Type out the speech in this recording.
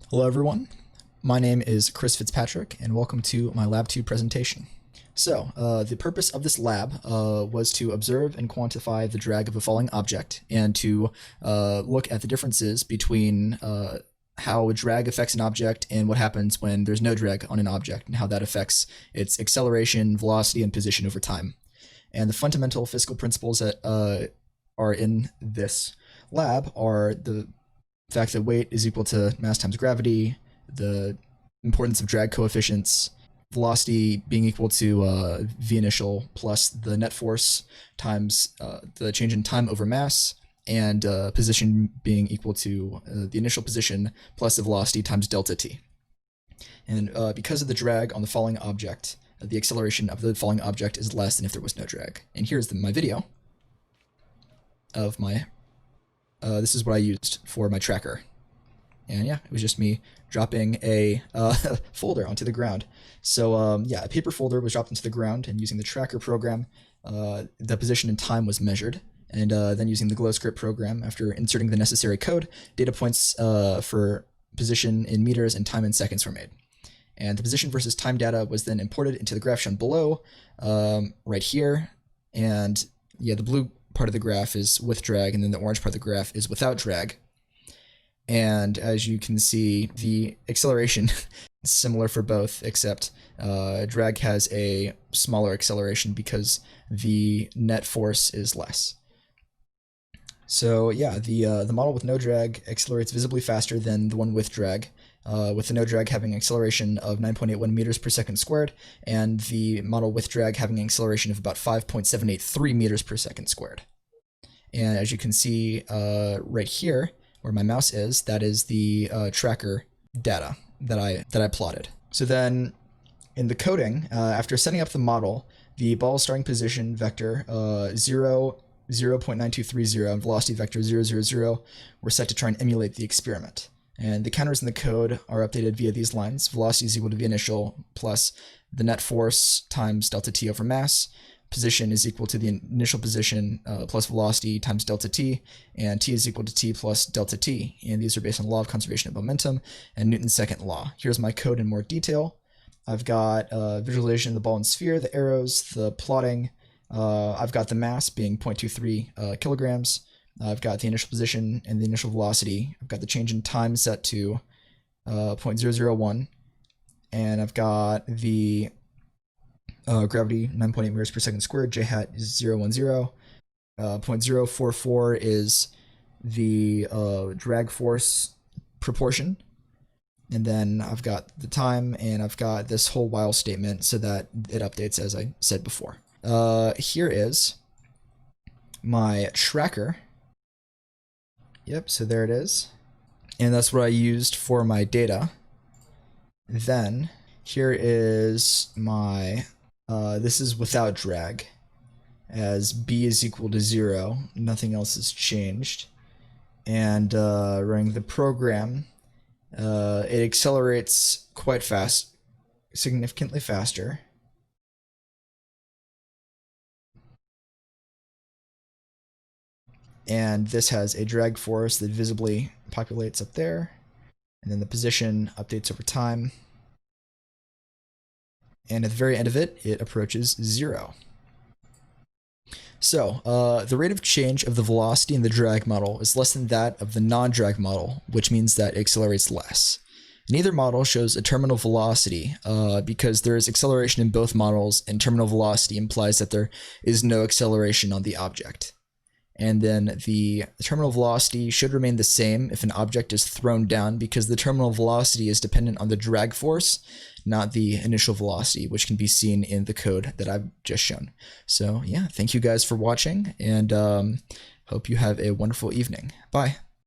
Hello everyone, my name is Chris Fitzpatrick and welcome to my Lab 2 presentation. So, the purpose of this lab was to observe and quantify the drag of a falling object and to look at the differences between how drag affects an object and what happens when there's no drag on an object and how that affects its acceleration, velocity, and position over time. And the fundamental physical principles that are in this lab are the fact that weight is equal to mass times gravity, the importance of drag coefficients, velocity being equal to v initial plus the net force times the change in time over mass, and position being equal to the initial position plus the velocity times delta t. And because of the drag on the falling object, the acceleration of the falling object is less than if there was no drag. And here's my video of my this is what I used for my tracker. And yeah, it was just me dropping a folder onto the ground. So yeah, a paper folder was dropped into the ground, and using the tracker program, the position and time was measured. And then using the glow script program, after inserting the necessary code, data points for position in meters and time in seconds were made. And the position versus time data was then imported into the graph shown below, right here. And yeah, the blue part of the graph is with drag, and then the orange part of the graph is without drag. And as you can see, the acceleration is similar for both, except drag has a smaller acceleration because the net force is less. So yeah, the model with no drag accelerates visibly faster than the one with drag, with the no drag having an acceleration of 9.81 meters per second squared, and the model with drag having an acceleration of about 5.783 meters per second squared. And as you can see right here, where my mouse is, that is the tracker data that I plotted. So then in the coding, after setting up the model, the ball starting position vector 0.9230 and velocity vector 000 were set to try and emulate the experiment. And the counters in the code are updated via these lines. Velocity is equal to v initial plus the net force times delta t over mass. Position is equal to the initial position plus velocity times delta t, and t is equal to t plus delta t. And these are based on the law of conservation of momentum and Newton's second law. Here's my code in more detail. I've got visualization of the ball and sphere, the arrows, the plotting. I've got the mass being 0.23 kilograms. I've got the initial position and the initial velocity. I've got the change in time set to 0.001. And I've got the gravity 9.8 meters per second squared, j hat is 010. 0.044 is the drag force proportion. And then I've got the time, and I've got this whole while statement so that it updates as I said before. Here is my tracker. Yep, so there it is. And that's what I used for my data. Then here is my, this is without drag, as b is equal to 0. Nothing else has changed. And running the program, it accelerates quite fast, significantly faster. And this has a drag force that visibly populates up there. And then the position updates over time. And at the very end of it, it approaches 0. So the rate of change of the velocity in the drag model is less than that of the non-drag model, which means that it accelerates less. Neither model shows a terminal velocity because there is acceleration in both models, and terminal velocity implies that there is no acceleration on the object. And then the terminal velocity should remain the same if an object is thrown down, because the terminal velocity is dependent on the drag force, not the initial velocity, which can be seen in the code that I've just shown. So yeah, thank you guys for watching, and hope you have a wonderful evening. Bye.